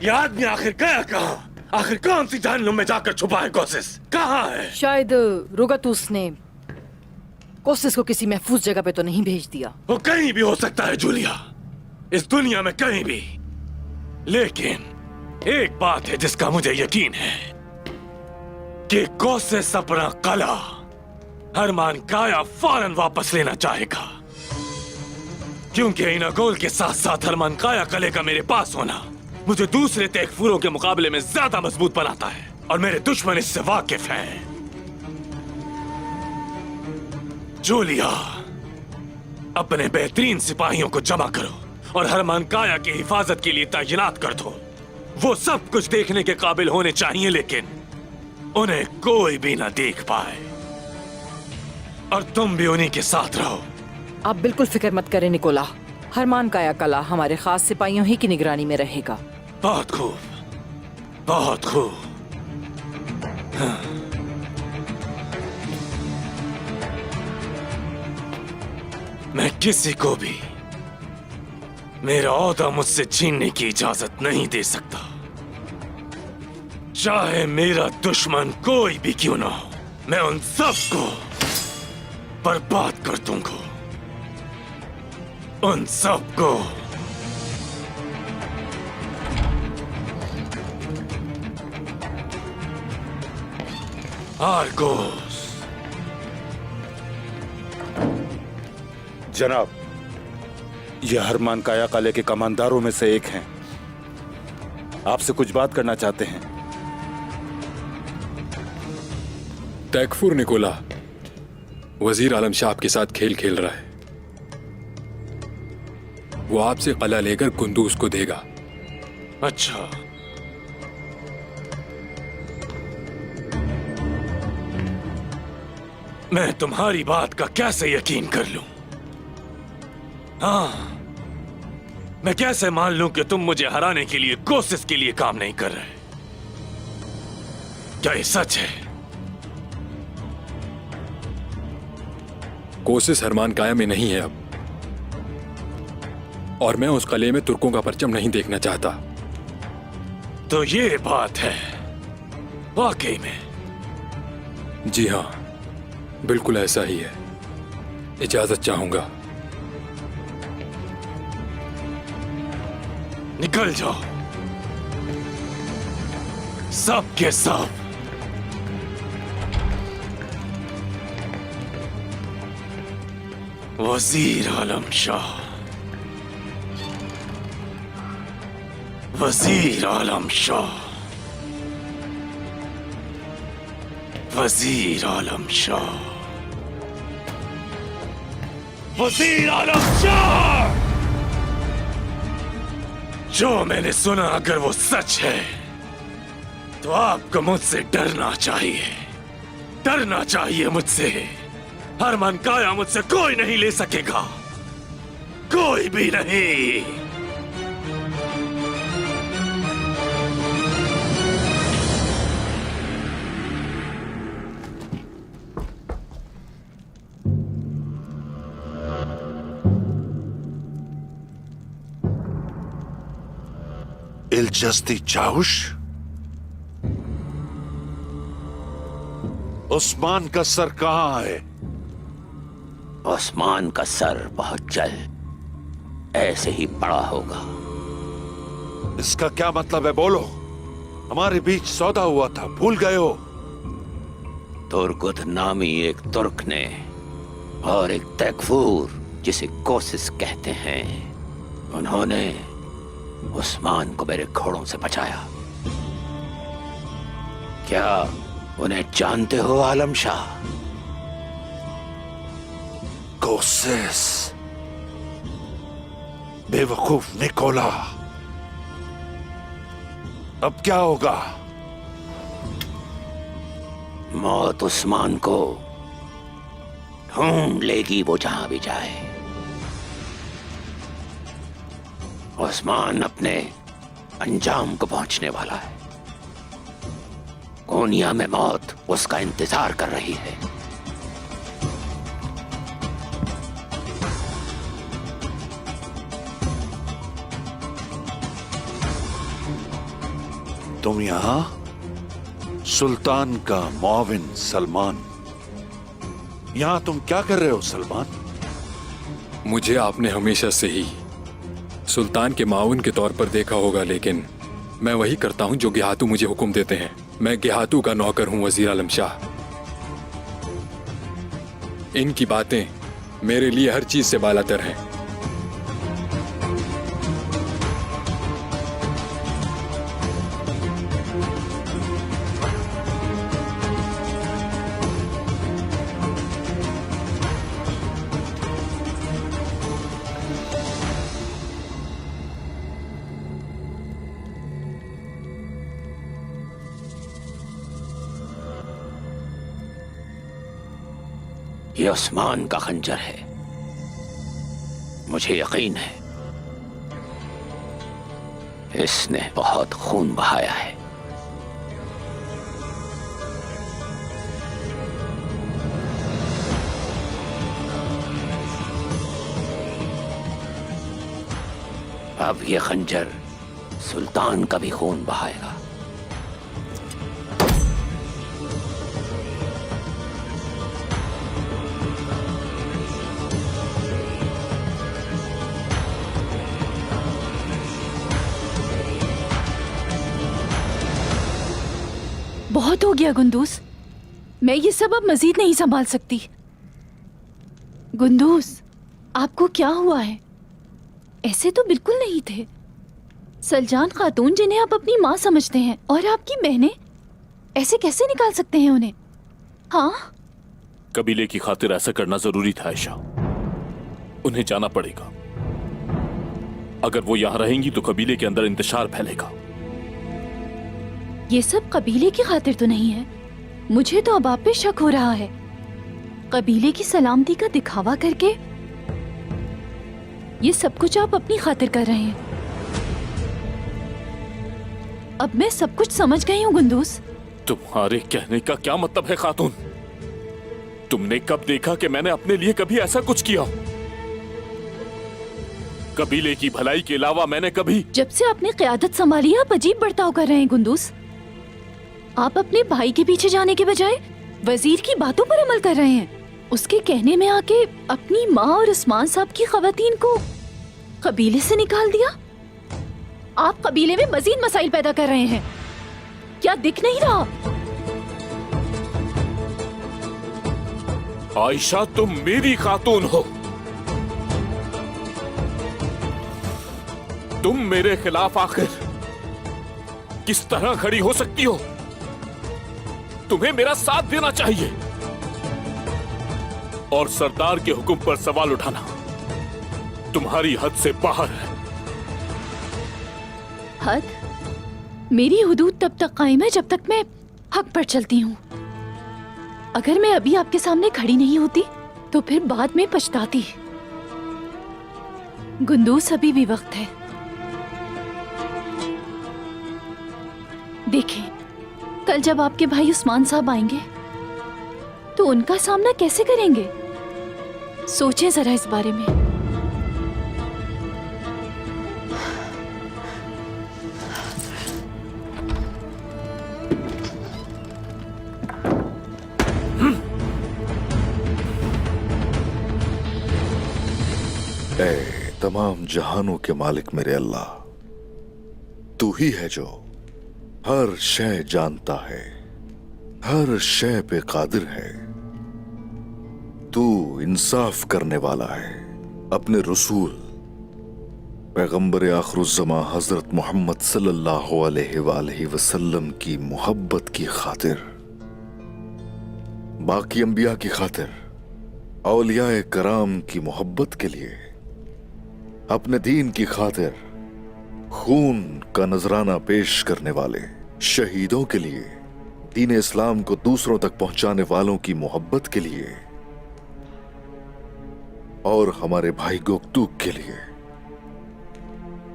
ये आदमी आखिर गया कहाँ? आखिर कौन सी जहन्नुम में जाकर छुपा है कोसिस? कहाँ है? शायद रोगातुस ने कोसिस को किसी महफूज जगह पे तो नहीं भेज दिया। वो कहीं भी हो सकता है जूलिया, इस दुनिया में कहीं भी। लेकिन एक बात है जिसका मुझे यकीन है कि कोसिस अपना कला हरमान काया फौरन वापस लेना चाहेगा, क्योंकि इनागोल के साथ साथ हरमान काया कले का मेरे पास होना मुझे दूसरे तेकफूरों के मुकाबले में ज्यादा मजबूत बनाता है, और मेरे दुश्मन इससे वाकिफ हैं। जूलिया, अपने बेहतरीन सिपाहियों को जमा करो और हरमान काया की हिफाजत के लिए तैनात कर दो। वो सब कुछ देखने के काबिल होने चाहिए, लेकिन उन्हें कोई भी ना देख पाए, और तुम भी उन्हीं के साथ रहो। आप बिल्कुल फिक्र मत करें निकोला, हरमान काया कला हमारे खास सिपाहियों ही की निगरानी में रहेगा। बहुत खूब, बहुत खूब। हाँ। मैं किसी को भी मेरा ओहदा मुझसे छीनने की इजाजत नहीं दे सकता, चाहे मेरा दुश्मन कोई भी क्यों ना हो। मैं उन सबको बर्बाद कर दूंगा, उन सबको। आर्गोस। जनाब, यह हरमान काया काले के कमांडरों में से एक हैं। आपसे कुछ बात करना चाहते हैं। तैकफुर निकोला वजीर आलम शाह के साथ खेल खेल रहा है। वो आपसे कला लेकर कुंदूज को देगा। अच्छा, मैं तुम्हारी बात का कैसे यकीन कर लूं? हाँ, मैं कैसे मान लूं कि तुम मुझे हराने के लिए कोशिश के लिए काम नहीं कर रहे? क्या ये सच है? कोशिश हरमान काया में नहीं है अब, और मैं उस किले में तुर्कों का परचम नहीं देखना चाहता। तो ये बात है वाकई में? जी हाँ, बिल्कुल ऐसा ही है। इजाजत चाहूंगा। निकल जाओ सब के सब। वजीर आलम शाह, वजीर आलम शाह, वजीर आलम शाह, वजीर आलम शाह। जो मैंने सुना अगर वो सच है तो आपको मुझसे डरना चाहिए, डरना चाहिए मुझसे। हरमान काया मुझसे कोई नहीं ले सकेगा, कोई भी नहीं। इल्जस्ती चाउश, उस्मान का सर कहां है? उस्मान का सर बहुत जल्द ऐसे ही पड़ा होगा। इसका क्या मतलब है? बोलो, हमारे बीच सौदा हुआ था, भूल गए हो? तुर्गुत नामी एक तुर्क ने और एक तैकफूर जिसे कोसिस कहते हैं, उन्होंने उस्मान को मेरे घोड़ों से बचाया। क्या उन्हें जानते हो आलम शाह? कोसिस, बेवकूफ निकोला, अब क्या होगा? मौत उस्मान को ढूंढ लेगी, वो जहां भी जाए। उस्मान अपने अंजाम को पहुंचने वाला है। कोनिया में मौत उसका इंतजार कर रही है। तुम यहां? सुल्तान का मुआविन सलमान, यहां तुम क्या कर रहे हो सलमान? मुझे आपने हमेशा से ही सुल्तान के माउन के तौर पर देखा होगा, लेकिन मैं वही करता हूं जो गिहातू मुझे हुक्म देते हैं। मैं गिहातू का नौकर हूं वजीर आलम शाह। इनकी बातें मेरे लिए हर चीज से बालातर हैं। ये उस्मान का खंजर है। मुझे यकीन है इसने बहुत खून बहाया है। अब ये खंजर सुल्तान का भी खून बहाएगा। बहुत हो गया गुंदूस, मैं ये सब अब मजीद नहीं संभाल सकती। गुंदूस, आपको क्या हुआ है? ऐसे तो बिल्कुल नहीं थे। सलजान खातून जिन्हें आप अपनी माँ समझते हैं और आपकी बहनें, ऐसे कैसे निकाल सकते हैं उन्हें? हाँ, कबीले की खातिर ऐसा करना जरूरी था आयशा। उन्हें जाना पड़ेगा। अगर वो यहां रहेंगी तो कबीले के अंदर इंतशार फैलेगा। ये सब कबीले की खातिर तो नहीं है। मुझे तो अब आप पे शक हो रहा है। कबीले की सलामती का दिखावा करके ये सब कुछ आप अपनी खातिर कर रहे हैं। अब मैं सब कुछ समझ गई हूँ गुंदूस। तुम्हारे कहने का क्या मतलब है खातून? तुमने कब देखा कि मैंने अपने लिए कभी ऐसा कुछ किया? कबीले की भलाई के अलावा मैंने कभी... जब से आपने क़यादत संभाली आप अजीब बर्ताव कर रहे हैं गुंदूस। आप अपने भाई के पीछे जाने के बजाय वजीर की बातों पर अमल कर रहे हैं। उसके कहने में आके अपनी माँ और उस्मान साहब की खवातीन को कबीले से निकाल दिया। आप कबीले में मजीद मसाइल पैदा कर रहे हैं। क्या दिख नहीं रहा? आयशा, तुम मेरी खातून हो। तुम मेरे खिलाफ आखिर किस तरह खड़ी हो सकती हो? तुम्हें मेरा साथ देना चाहिए और सरदार के हुक्म पर सवाल उठाना तुम्हारी हद से बाहर है। हद? मेरी हुदूद तब तक कायम है जब तक मैं हक पर चलती हूँ। अगर मैं अभी आपके सामने खड़ी नहीं होती तो फिर बाद में पछताती। गुंदूस, अभी भी वक्त है। देखें, कल जब आपके भाई उस्मान साहब आएंगे तो उनका सामना कैसे करेंगे? सोचें जरा इस बारे में। ऐ तमाम जहानों के मालिक मेरे अल्लाह, तू ही है जो हर शय जानता है, हर शय पे कादिर है। तू इंसाफ करने वाला है। अपने रसूल पैगंबर आखिरुज़्ज़मा हजरत मोहम्मद सल्लल्लाहु अलैहि वसल्लम की मोहब्बत की खातिर, बाकी अंबिया की खातिर, औलियाए कराम की मोहब्बत के लिए, अपने दीन की खातिर खून का नजराना पेश करने वाले शहीदों के लिए, दीन इस्लाम को दूसरों तक पहुंचाने वालों की मोहब्बत के लिए और हमारे भाई गोकतूक के लिए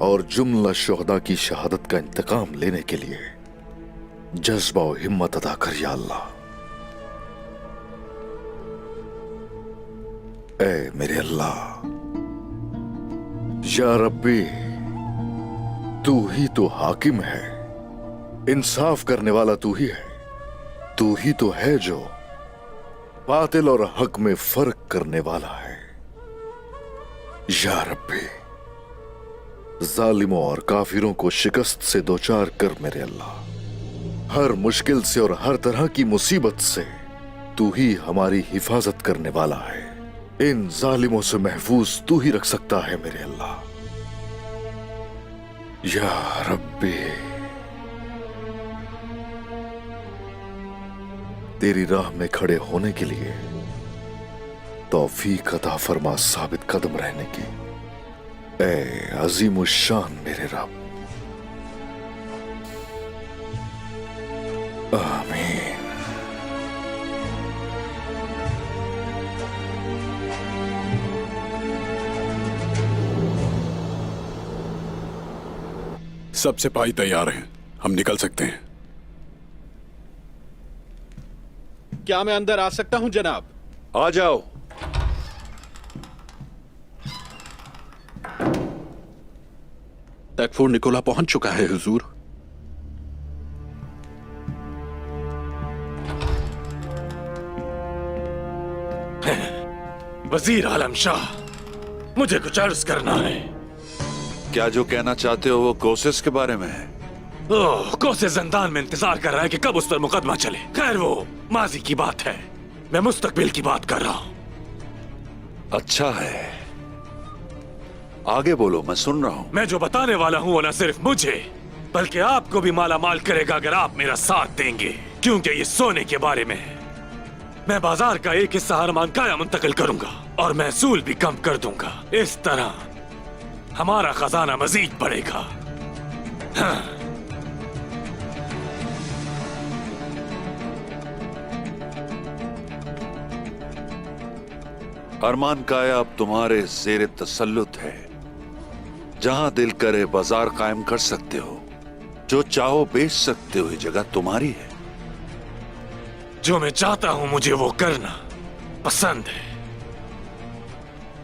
और जुमला शुहदा की शहादत का इंतकाम लेने के लिए जज्बा और हिम्मत अदा कर या अल्लाह। ऐ मेरे अल्लाह, या रब्बी, तू ही तो हाकिम है, इंसाफ करने वाला तू ही है। तू ही तो है जो बातिल और हक में फर्क करने वाला है। या रब्बी, जालिमों और काफिरों को शिकस्त से दोचार कर मेरे अल्लाह। हर मुश्किल से और हर तरह की मुसीबत से तू ही हमारी हिफाजत करने वाला है। इन जालिमों से महफूज तू ही रख सकता है मेरे अल्लाह। या रब्बी, तेरी राह में खड़े होने के लिए तौफीक अता फरमा साबित कदम रहने की। ए अजीमुश्शान मेरे रब, आमीन। सब सिपाही तैयार हैं, हम निकल सकते हैं। क्या मैं अंदर आ सकता हूं जनाब? आ जाओ। तकफूर निकोला पहुंच चुका है हुजूर। वजीर आलम शाह, मुझे कुछ अर्ज करना है। क्या जो कहना चाहते हो वो कोशिश के बारे में है? ओह, कोसे जंदान में इंतजार कर रहा है कि कब उस पर मुकदमा चले। खैर, वो माजी की बात है, मैं मुस्तकबिल की बात कर रहा हूं। अच्छा है, आगे बोलो, मैं सुन रहा हूं। मैं जो बताने वाला हूं वो न सिर्फ मुझे बल्कि आपको भी माला माल करेगा अगर आप मेरा साथ देंगे, क्योंकि ये सोने के बारे में है। मैं बाजार का एक हिस्सा हरमान काया मुंतकिल करूंगा और महसूल भी कम कर दूंगा। इस तरह हमारा खजाना मजीद बढ़ेगा। हाँ। अरमान काया अब तुम्हारे ज़ेरे तसल्लुत है। जहां दिल करे बाजार कायम कर सकते हो, जो चाहो बेच सकते हो, ये जगह तुम्हारी है। जो मैं चाहता हूं मुझे वो करना पसंद है।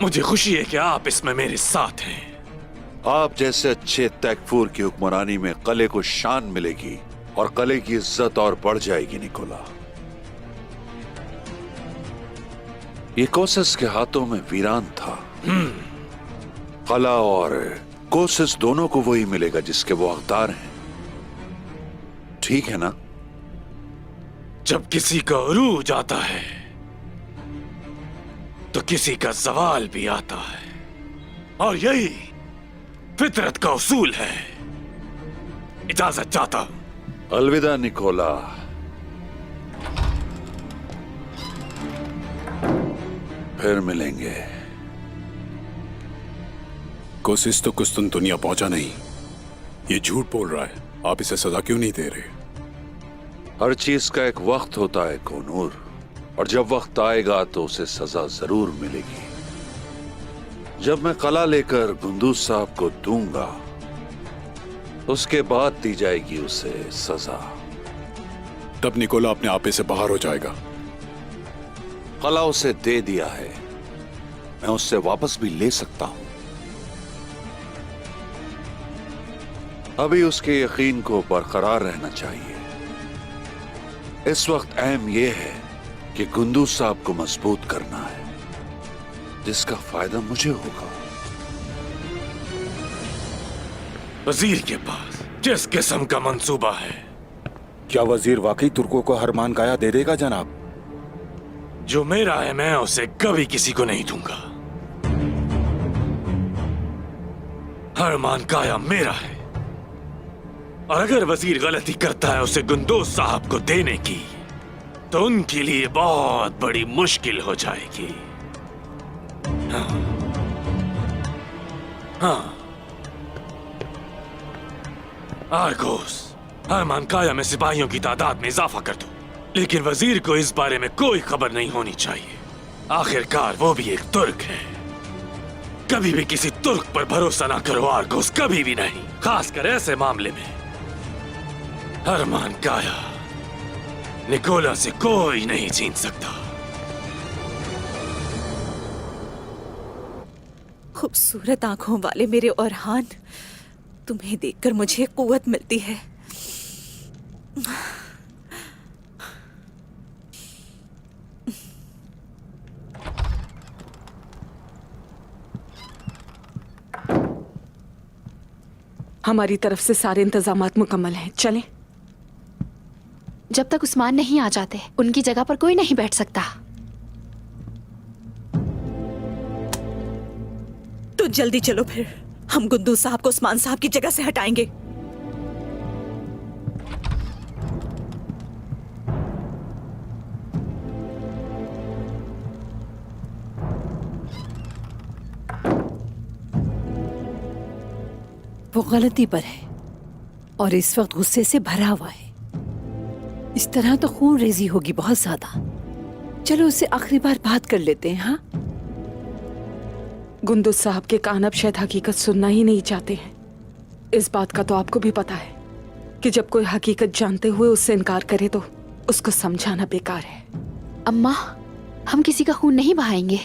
मुझे खुशी है कि आप इसमें मेरे साथ हैं। आप जैसे अच्छे तैकफूर की हुक्मरानी में कले को शान मिलेगी और कले की इज्जत और बढ़ जाएगी। निकोला, ये कोसिस के हाथों में वीरान था। कला और कोसिस दोनों को वही मिलेगा जिसके वो हकदार हैं। ठीक है ना? जब किसी का उरूज आता है तो किसी का सवाल भी आता है, और यही फितरत का उसूल है। इजाजत चाहता हूं। अलविदा निकोला। फिर मिलेंगे। कोशिश तो कुछ दुनिया पहुंचा नहीं, ये झूठ बोल रहा है। आप इसे सजा क्यों नहीं दे रहे? हर चीज का एक वक्त होता है कोनूर, और जब वक्त आएगा तो उसे सजा जरूर मिलेगी। जब मैं कला लेकर गुंदूज साहब को दूंगा, उसके बाद दी जाएगी उसे सजा। तब निकोला अपने आपे से बाहर हो जाएगा। कला उसे दे दिया है, मैं उससे वापस भी ले सकता हूं। अभी उसके यकीन को बरकरार रहना चाहिए। इस वक्त अहम यह है कि गुंदूज साहब को मजबूत करना है, जिसका फायदा मुझे होगा। वजीर के पास जिस किस्म का मंसूबा है, क्या वजीर वाकई तुर्कों को हरमान काया दे देगा जनाब? जो मेरा है मैं उसे कभी किसी को नहीं दूंगा। हरमान काया मेरा है, और अगर वजीर गलती करता है उसे गुंदूज साहब को देने की, तो उनके लिए बहुत बड़ी मुश्किल हो जाएगी। हाँ। आर्गोस, हरमान काया में सिपाहियों की तादाद में इजाफा कर दो, लेकिन वजीर को इस बारे में कोई खबर नहीं होनी चाहिए। आखिरकार वो भी एक तुर्क है। कभी भी किसी तुर्क पर भरोसा ना करो आर्गोस, कभी भी नहीं, खासकर ऐसे मामले में। हरमान काया निकोला से कोई नहीं छीन सकता। खूबसूरत आंखों वाले मेरे ओरहान, तुम्हें देखकर मुझे कुव्वत मिलती है। हमारी तरफ से सारे इंतजामात मुकम्मल हैं, चलें। जब तक उस्मान नहीं आ जाते उनकी जगह पर कोई नहीं बैठ सकता। तो जल्दी चलो फिर, हम गुंदूज साहब को उस्मान साहब की जगह से हटाएंगे। वो गलती पर है और इस वक्त गुस्से से भरा हुआ है। इस तरह तो खून रेजी होगी बहुत ज्यादा। चलो उससे आखिरी बार बात कर लेते हैं। हाँ, गुंदूज साहब के कान अब शायद हकीकत सुनना ही नहीं चाहते हैं। इस बात का तो आपको भी पता है कि जब कोई हकीकत जानते हुए उससे इनकार करे तो उसको समझाना बेकार है। अम्मा, हम किसी का खून नहीं बहाएंगे।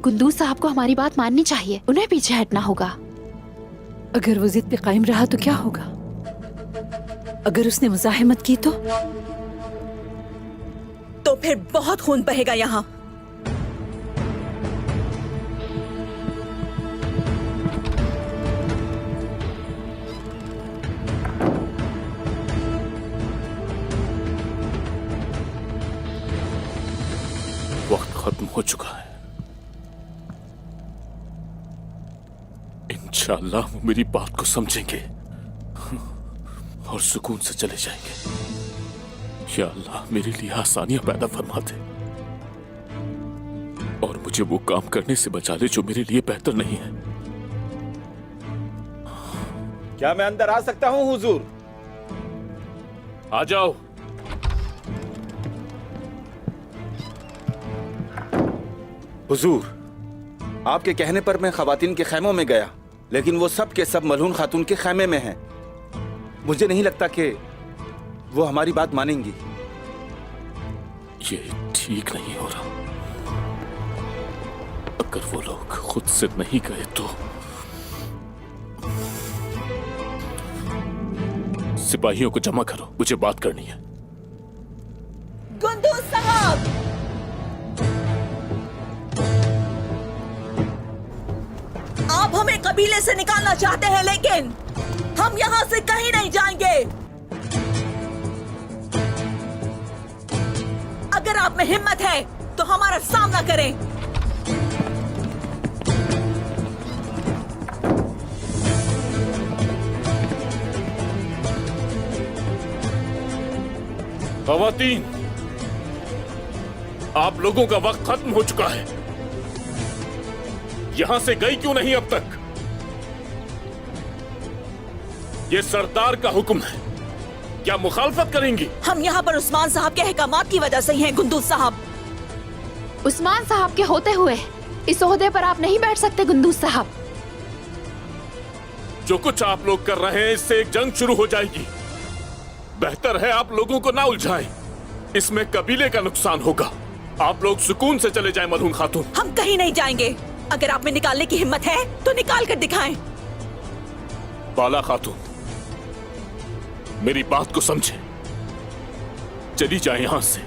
गुंदूज साहब को हमारी बात माननी चाहिए, उन्हें पीछे हटना होगा। अगर वो जिद पे कायम रहा तो क्या होगा? अगर उसने मुजाहिमत की तो फिर बहुत खून बहेगा यहाँ। वक्त खत्म हो चुका है। इंशाअल्लाह वो मेरी बात को समझेंगे और सुकून से चले जाएंगे। या अल्लाह, मेरे लिए आसानियां पैदा फरमा दे और मुझे वो काम करने से बचा ले जो मेरे लिए बेहतर नहीं है। क्या मैं अंदर आ सकता हूं हुजूर? आ जाओ। हुजूर, आपके कहने पर मैं खवातीन के खैमों में गया, लेकिन वो सब के सब मलहून खातून के खैमे में हैं। मुझे नहीं लगता कि वो हमारी बात मानेंगी। ये ठीक नहीं हो रहा। अगर वो लोग खुद से नहीं गए तो सिपाहियों को जमा करो, मुझे बात करनी है। गुंदूज साहब, आप हमें कबीले से निकालना चाहते हैं, लेकिन हम यहाँ से कहीं नहीं जाएंगे। अगर आप में हिम्मत है तो हमारा सामना करें। खवातीन, आप लोगों का वक्त खत्म हो चुका है। यहां से गई क्यों नहीं अब तक? ये सरदार का हुक्म है, क्या मुखालफत करेंगी? हम यहाँ पर उस्मान साहब के अहकामात की वजह से ही हैं गुंदूज साहब। उस्मान साहब के होते हुए इस ओहदे पर आप नहीं बैठ सकते गुंदूज साहब। जो कुछ आप लोग कर रहे हैं इससे एक जंग शुरू हो जाएगी। बेहतर है आप लोगों को ना उलझाएं, इसमें कबीले का नुकसान होगा। आप लोग सुकून से चले जाएं मलहून खातून। हम कहीं नहीं जाएंगे। अगर आप में निकालने की हिम्मत है तो निकाल कर दिखाएं। बाला खातून, मेरी बात को समझे, चली जाए यहां से,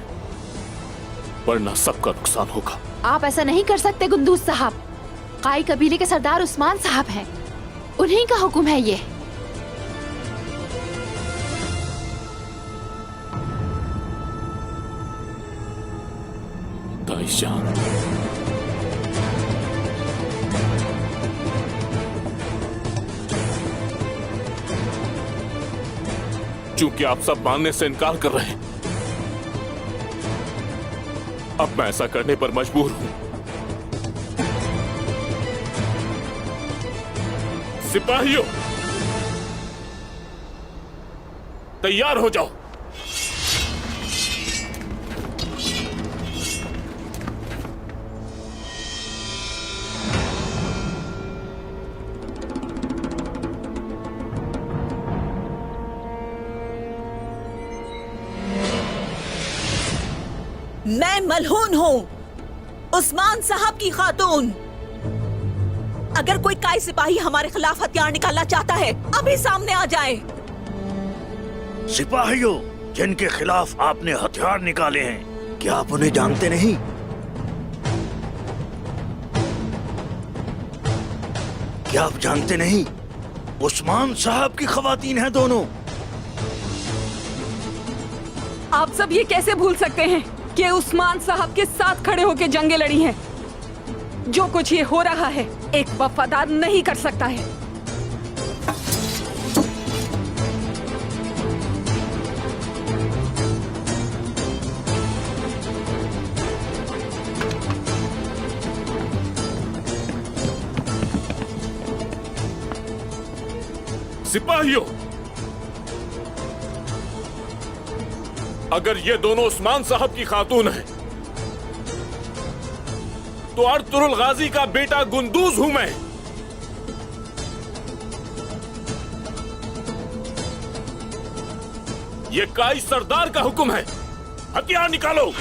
वरना सबका नुकसान होगा। आप ऐसा नहीं कर सकते गुंदूज साहब। काई कबीले के सरदार उस्मान साहब हैं, उन्हीं का हुक्म है ये। ताईजान, चूंकि आप सब मानने से इनकार कर रहे हैं, अब मैं ऐसा करने पर मजबूर हूं। सिपाहियों, तैयार हो जाओ। मैं मलहून हूँ, उस्मान साहब की खातून। अगर कोई काई सिपाही हमारे खिलाफ हथियार निकालना चाहता है, अभी सामने आ जाए। सिपाहियों, जिनके खिलाफ आपने हथियार निकाले हैं, क्या आप उन्हें जानते नहीं? क्या आप जानते नहीं? उस्मान साहब की खवातीन हैं दोनों। आप सब ये कैसे भूल सकते हैं कि उस्मान साहब के साथ खड़े होकर जंगें लड़ी हैं? जो कुछ ये हो रहा है एक वफादार नहीं कर सकता है। सिपाहियों, अगर ये दोनों उस्मान साहब की खातून हैं, तो अर्तुरुल गाजी का बेटा गुंदूज हूं मैं। ये काई सरदार का हुक्म है, हथियार निकालो।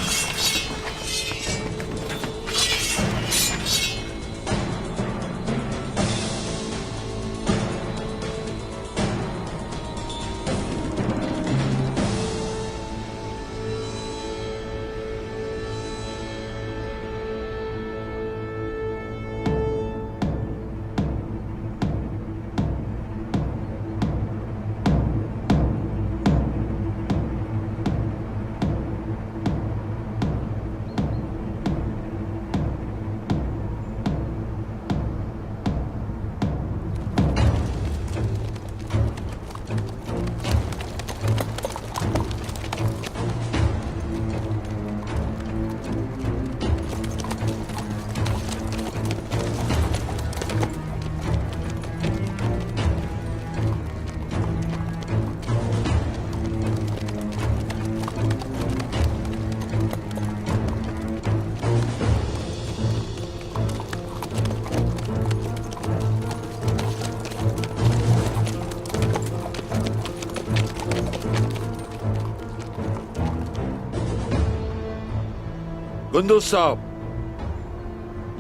गुंदूज साहब,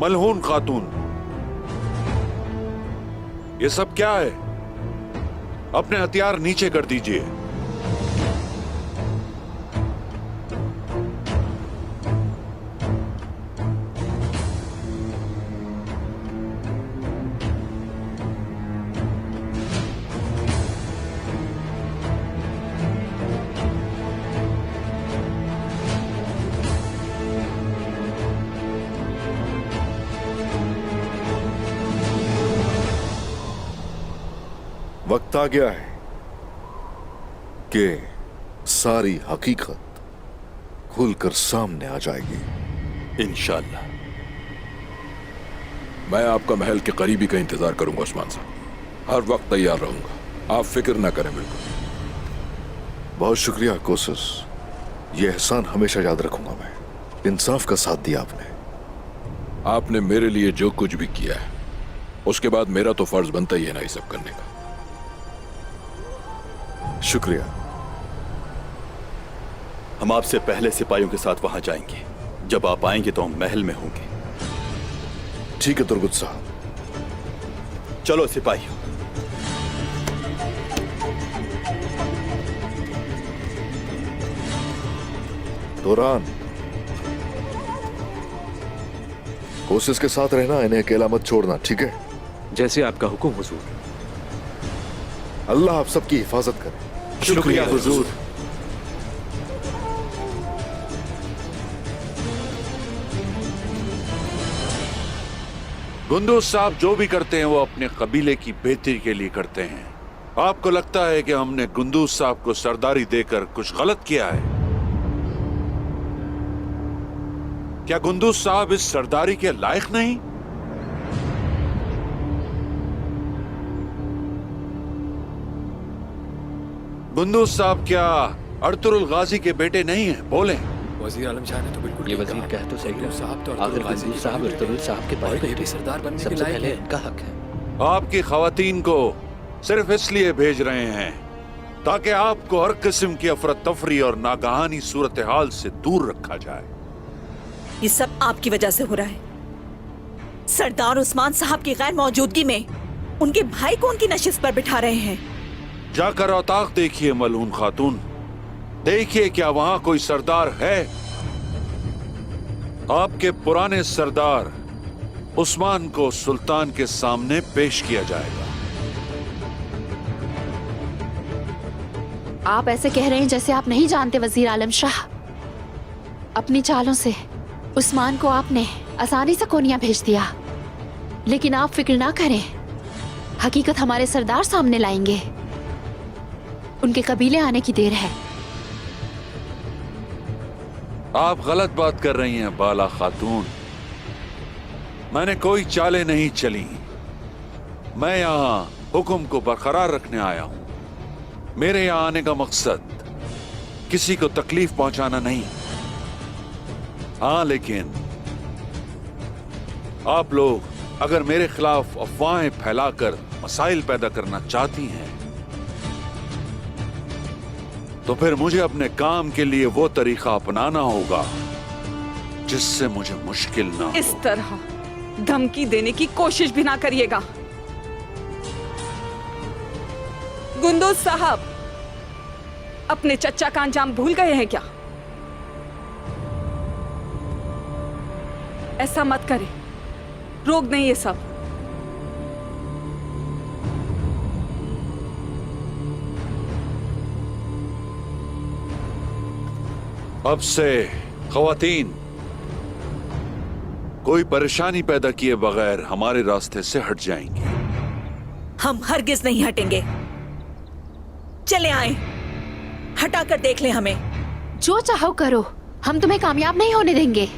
मलहून खातून, ये सब क्या है? अपने हथियार नीचे कर दीजिए। वक्त आ गया है कि सारी हकीकत खुलकर सामने आ जाएगी। इंशाअल्लाह। मैं आपका महल के करीबी का इंतजार करूंगा उस्मान साहब। हर वक्त तैयार रहूंगा, आप फिक्र ना करें। बिल्कुल। बहुत शुक्रिया कोशिश, ये एहसान हमेशा याद रखूंगा मैं। इंसाफ का साथ दिया आपने मेरे लिए जो कुछ भी किया है, उसके बाद मेरा तो फर्ज बनता ही है ना ये सब करने का। शुक्रिया। हम आपसे पहले सिपाहियों के साथ वहां जाएंगे। जब आप आएंगे तो हम महल में होंगे। ठीक है तुर्गुत साहब। चलो सिपाहियों। दौरान कोशिश के साथ रहना, इन्हें अकेला मत छोड़ना, ठीक है? जैसे आपका हुक्म हुजूर। अल्लाह आप सबकी हिफाजत करे। शुक्रिया हुजूर। गुंदूज साहब जो भी करते हैं वो अपने कबीले की बेहतरी के लिए करते हैं। आपको लगता है कि हमने गुंदूज साहब को सरदारी देकर कुछ गलत किया है? क्या गुंदूज साहब इस सरदारी के लायक नहीं? गुंदूज साहब क्या अर्तुरुल गाजी के बेटे नहीं हैं? बोलें। वजीर आलम शाह ने तो बिल्कुल ये वजीर कह तो सही रहा। साहब तो आखिर गुंदूज साहब अर्तुरुल साहब के बड़े बेटे, सरदार बनने के सबसे लायक पहले हैं। इनका हक है। आपकी खवातीन को सिर्फ इसलिए भेज रहे हैं ताकि आपको हर किस्म की अफरा तफरी और नागहानी सूरत हाल से दूर रखा जाए। ये सब आपकी वजह से हो रहा है। सरदार उस्मान साहब की गैर मौजूदगी में उनके भाई को उनकी नशिस्त पर बिठा रहे हैं। जाकर औताक देखिए मलून खातून, देखिए क्या वहां कोई सरदार है? आपके पुराने सरदार उस्मान को सुल्तान के सामने पेश किया जाएगा। आप ऐसे कह रहे हैं जैसे आप नहीं जानते वजीर आलम शाह। अपनी चालों से उस्मान को आपने आसानी से कोनिया भेज दिया, लेकिन आप फिक्र ना करें, हकीकत हमारे सरदार सामने लाएंगे। उनके कबीले आने की देर है। आप गलत बात कर रही हैं बाला खातून। मैंने कोई चालें नहीं चली। मैं यहाँ हुक्म को बरकरार रखने आया हूं। मेरे यहाँ आने का मकसद किसी को तकलीफ पहुंचाना नहीं। हाँ, लेकिन आप लोग अगर मेरे खिलाफ अफवाहें फैलाकर मसाइल पैदा करना चाहती हैं तो फिर मुझे अपने काम के लिए वो तरीका अपनाना होगा जिससे मुझे मुश्किल ना हो। इस तरह धमकी देने की कोशिश भी ना करिएगा। गुंदूज साहब, अपने चच्चा का अंजाम भूल गए हैं क्या? ऐसा मत करें, रोक नहीं ये सब। अब से ख्वातीन कोई परेशानी पैदा किए बगैर हमारे रास्ते से हट जाएंगे। हम हरगिज नहीं हटेंगे। चले आए, हटा कर देख ले हमें। जो चाहो करो, हम तुम्हें कामयाब नहीं होने देंगे।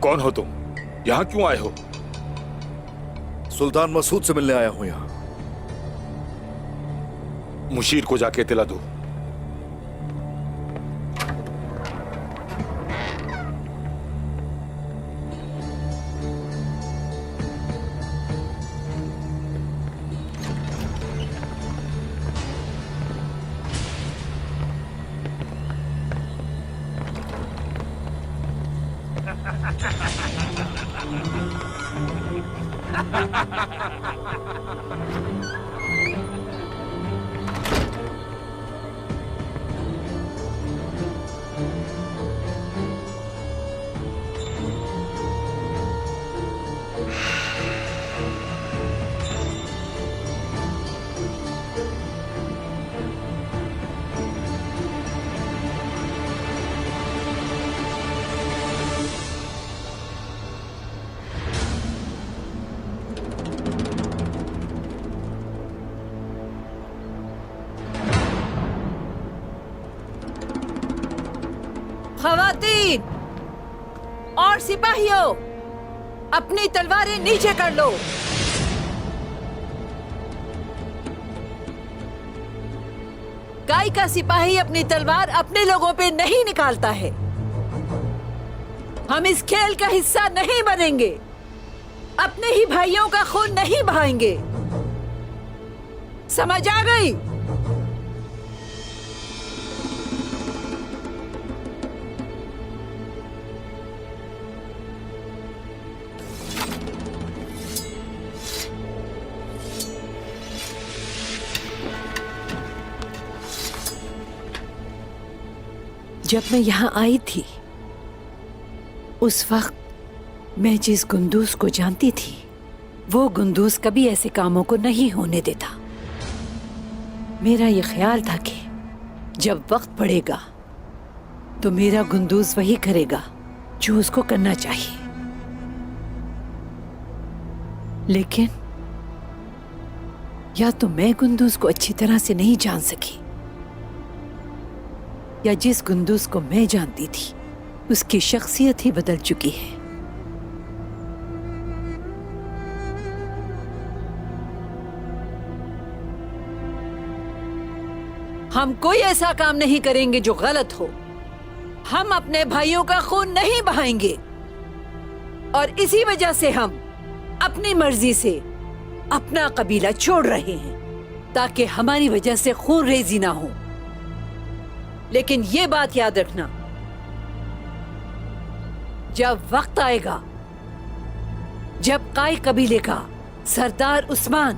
कौन हो तुम? यहाँ क्यों आए हो? सुल्तान मसूद से मिलने आया हूं यहाँ। मुशीर को जाके इत्तला दो। खवातीन और सिपाहियों, अपनी तलवारें नीचे कर लो। गाय का सिपाही अपनी तलवार अपने लोगों पे नहीं निकालता है। हम इस खेल का हिस्सा नहीं बनेंगे। अपने ही भाइयों का खून नहीं बहाएंगे। समझ आ गई? जब मैं यहाँ आई थी उस वक्त मैं जिस गुंदूज को जानती थी वो गुंदूज कभी ऐसे कामों को नहीं होने देता। मेरा ये ख्याल था कि जब वक्त पड़ेगा तो मेरा गुंदूज वही करेगा जो उसको करना चाहिए, लेकिन या तो मैं गुंदूज को अच्छी तरह से नहीं जान सकी या जिस गुंदूज को मैं जानती थी उसकी शख्सियत ही बदल चुकी है। हम कोई ऐसा काम नहीं करेंगे जो गलत हो। हम अपने भाइयों का खून नहीं बहाएंगे और इसी वजह से हम अपनी मर्जी से अपना कबीला छोड़ रहे हैं ताकि हमारी वजह से खून रेजी ना हो। लेकिन ये बात याद रखना, जब वक्त आएगा जब काई कबीले का सरदार उस्मान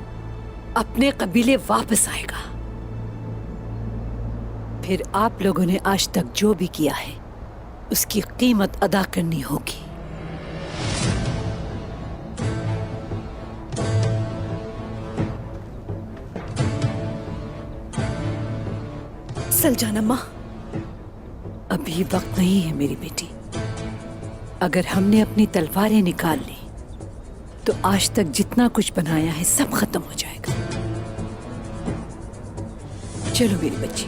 अपने कबीले वापस आएगा, फिर आप लोगों ने आज तक जो भी किया है उसकी कीमत अदा करनी होगी। सलजानम्मा, अभी वक्त नहीं है मेरी बेटी। अगर हमने अपनी तलवारें निकाल ली तो आज तक जितना कुछ बनाया है सब खत्म हो जाएगा। चलो मेरी बच्ची।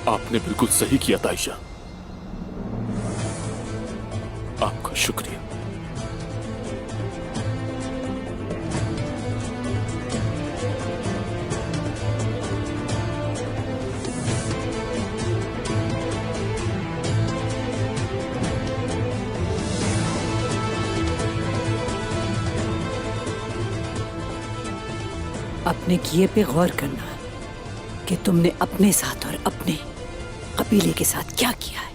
आपने बिल्कुल सही किया ताइशा, आपका शुक्रिया। अपने किए पे गौर करना कि तुमने अपने साथ और अपने कबीले के साथ क्या किया है।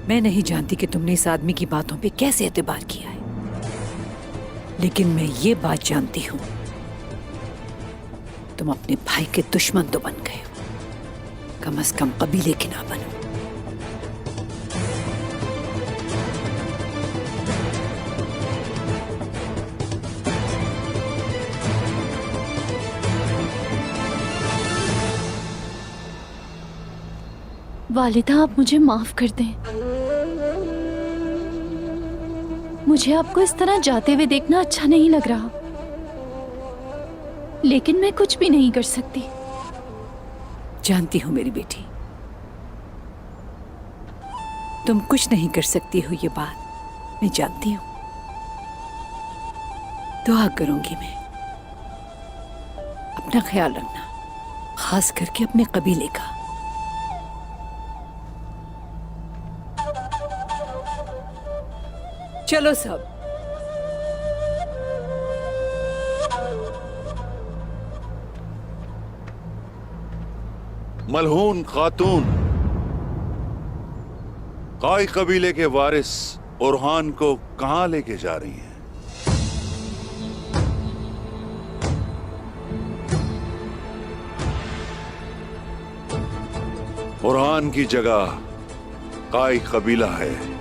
मैं नहीं जानती कि तुमने इस आदमी की बातों पे कैसे एतबार किया है, लेकिन मैं ये बात जानती हूं, तुम अपने भाई के दुश्मन तो बन गए हो, कम से कम कबीले के ना बनो। वालिदा, आप मुझे माफ कर दें। मुझे आपको इस तरह जाते हुए देखना अच्छा नहीं लग रहा, लेकिन मैं कुछ भी नहीं कर सकती। जानती हूं मेरी बेटी, तुम कुछ नहीं कर सकती हो, ये बात मैं जानती हूं। दुआ करूंगी मैं। अपना ख्याल रखना, खास करके अपने कबीले का। चलो सब। मलहून खातून काई कबीले के वारिस ओरहान को कहां लेके जा रही हैं? ओरहान की जगह काई कबीला है।